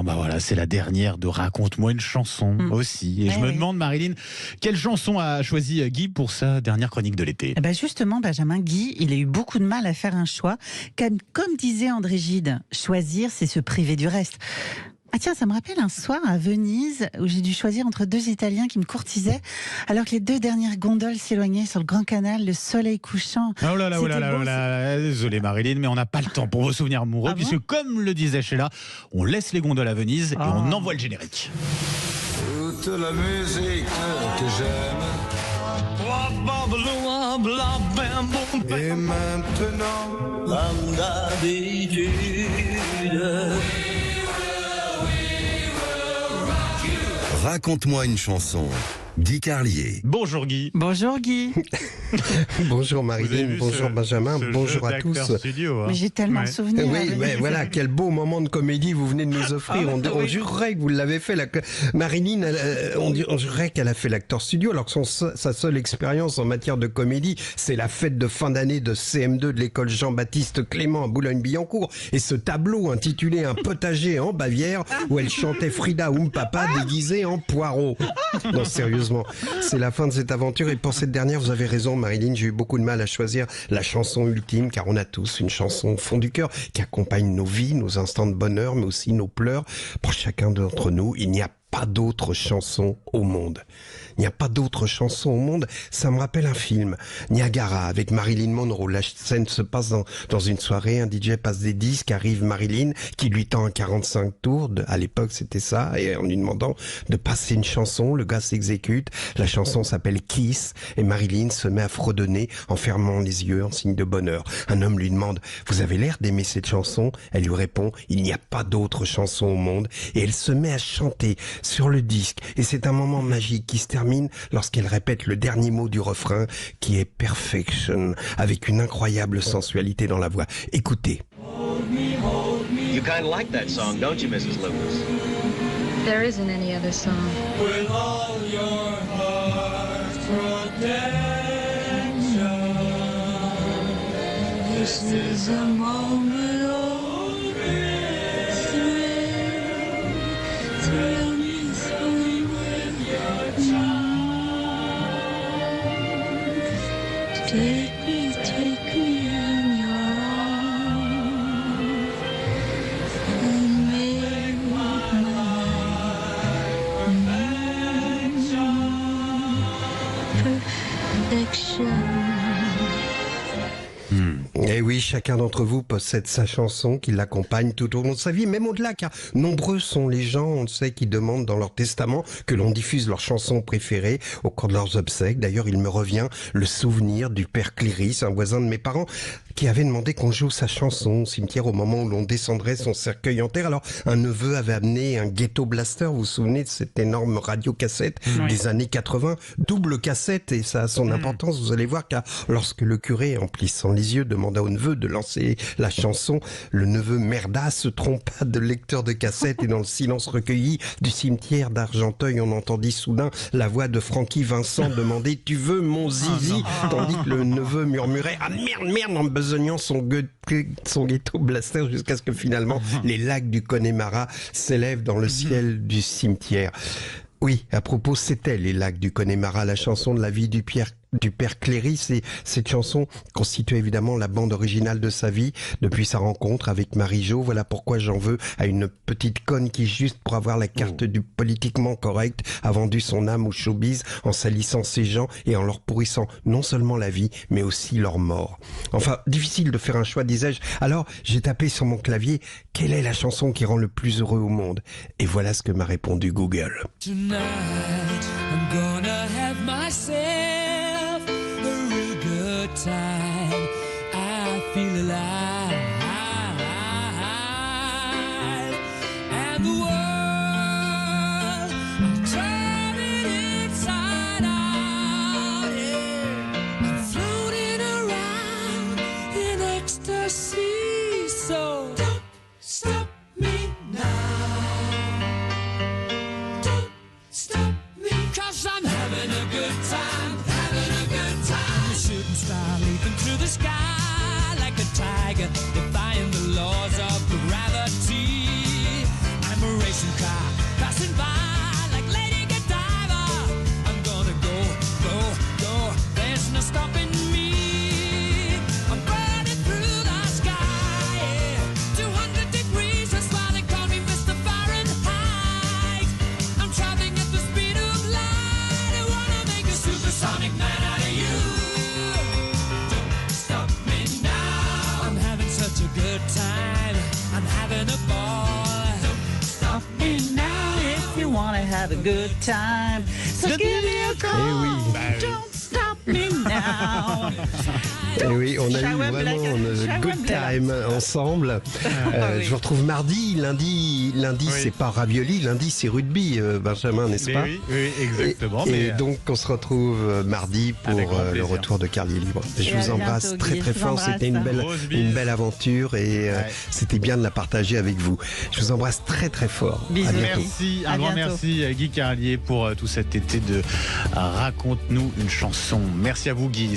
bah voilà, c'est la dernière de Raconte-moi une chanson aussi. Et je me demande, Marilyn, quelle chanson a choisi Guy pour sa dernière chronique de l'été? Justement, Benjamin, Guy, il a eu beaucoup de mal à faire un choix. Comme disait André Gide, choisir, c'est se priver du reste. Ah tiens, ça me rappelle un soir à Venise où j'ai dû choisir entre deux Italiens qui me courtisaient alors que les deux dernières gondoles s'éloignaient sur le Grand Canal, le soleil couchant. Oh là là, désolé Marilyn, mais on n'a pas le temps pour vos souvenirs amoureux, puisque comme le disait Sheila, on laisse les gondoles à Venise et on envoie le générique. Toute la musique que j'aime. Et maintenant, comme d'habitude. Raconte-moi une chanson. Guy Carlier. Bonjour Guy. Bonjour Guy. Bonjour Marilyn, bonjour Benjamin, bonjour à tous. Studio, hein. Mais j'ai tellement de souvenirs. Oui, voilà, quel beau moment de comédie vous venez de nous offrir. On jurerait que vous l'avez fait. Marilyn, on jurerait qu'elle a fait l'acteur studio, alors que sa seule expérience en matière de comédie, c'est la fête de fin d'année de CM2 de l'école Jean-Baptiste Clément à Boulogne-Billancourt. Et ce tableau intitulé Un potager en Bavière, où elle chantait Frida Papa déguisée en poireau. Non, sérieusement, c'est la fin de cette aventure. Et pour cette dernière, vous avez raison Marilyn, j'ai eu beaucoup de mal à choisir la chanson ultime, car on a tous une chanson au fond du cœur qui accompagne nos vies, nos instants de bonheur, mais aussi nos pleurs. Pour chacun d'entre nous, il n'y a pas d'autre chanson au monde. Il n'y a pas d'autre chanson au monde. Ça me rappelle un film, Niagara, avec Marilyn Monroe. La scène se passe dans une soirée, un DJ passe des disques, arrive Marilyn, qui lui tend un 45 tours, à l'époque c'était ça, et en lui demandant de passer une chanson, le gars s'exécute, la chanson s'appelle Kiss, et Marilyn se met à fredonner en fermant les yeux en signe de bonheur. Un homme lui demande, vous avez l'air d'aimer cette chanson? Elle lui répond, il n'y a pas d'autre chanson au monde, et elle se met à chanter sur le disque, et c'est un moment magique qui se termine lorsqu'elle répète le dernier mot du refrain qui est Perfection, avec une incroyable sensualité dans la voix. Écoutez. You kind of like that song, don't you, Mrs. Lewis? There isn't any other song. with all your heart's protection. This is a moment of thrill me through with your charm. Take me in your arms and make perfection. Et oui, chacun d'entre vous possède sa chanson qui l'accompagne tout au long de sa vie, même au-delà, car nombreux sont les gens, on le sait, qui demandent dans leur testament que l'on diffuse leur chanson préférée au cours de leurs obsèques. D'ailleurs, il me revient le souvenir du père Cléris, un voisin de mes parents, qui avait demandé qu'on joue sa chanson au cimetière au moment où l'on descendrait son cercueil en terre. Alors, un neveu avait amené un ghetto blaster, vous vous souvenez de cette énorme radio-cassette des années 80, double cassette, et ça a son importance, vous allez voir, car lorsque le curé, en plissant les yeux, demanda au neveu de lancer la chanson, le neveu merda se trompa de lecteur de cassette, et dans le silence recueilli du cimetière d'Argenteuil, on entendit soudain la voix de Francky Vincent demander « Tu veux mon zizi ?» tandis que le neveu murmurait « Ah merde !» en besognant son ghetto blaster, jusqu'à ce que finalement les lacs du Connemara s'élèvent dans le ciel du cimetière. Oui, à propos, c'était les lacs du Connemara, la chanson de la vie du père Cléris, et cette chanson constitue évidemment la bande originale de sa vie depuis sa rencontre avec Marie-Jo. Voilà pourquoi j'en veux à une petite conne qui, juste pour avoir la carte du politiquement correct, a vendu son âme au showbiz en salissant ces gens et en leur pourrissant non seulement la vie, mais aussi leur mort. Enfin, difficile de faire un choix, disais-je. Alors, j'ai tapé sur mon clavier « Quelle est la chanson qui rend le plus heureux au monde ?» Et voilà ce que m'a répondu Google. Tonight, I'm gonna have myself a real good time. I feel alive. And the world, I'm turning inside out. Yeah. I'm floating around in ecstasy. So don't stop me now. Don't stop me, 'cause I'm having a good time, having a good time. A shooting star leaping through the sky like a tiger, defying the laws of gravity. I'm a station car passing by like Lady Godiva. I'm gonna go, go, go. There's no stopping me. I'm burning through the sky. Yeah. 200 degrees, that's why they call me Mr. Fahrenheit. I'm traveling at the speed of light. I wanna make a supersonic man out of you. Don't stop me now. I'm having such a good time. I'm having a ball. Don't stop me now. If you wanna have a good time, so give me a call. Eh oui. Don't stop me now. Et oui, on a eu Shawam vraiment Black- un Shawam good Black. time ensemble. oui. Je vous retrouve mardi. Lundi, Oui. c'est pas ravioli. Lundi, c'est rugby, Benjamin, n'est-ce pas? Oui, exactement. Et donc, on se retrouve mardi pour Avec grand le plaisir. retour de Carlier Libre. Je Et à vous embrasse bientôt, très Guy. très Je vous fort. embrasse. C'était Grosse bise. une belle aventure et Ouais. c'était bien de la partager avec vous. Je vous embrasse très très fort. Bisous. À bientôt. Merci, À un grand bientôt. merci Guy Carlier pour tout cet été de Raconte-nous une chanson. Merci à vous Guy.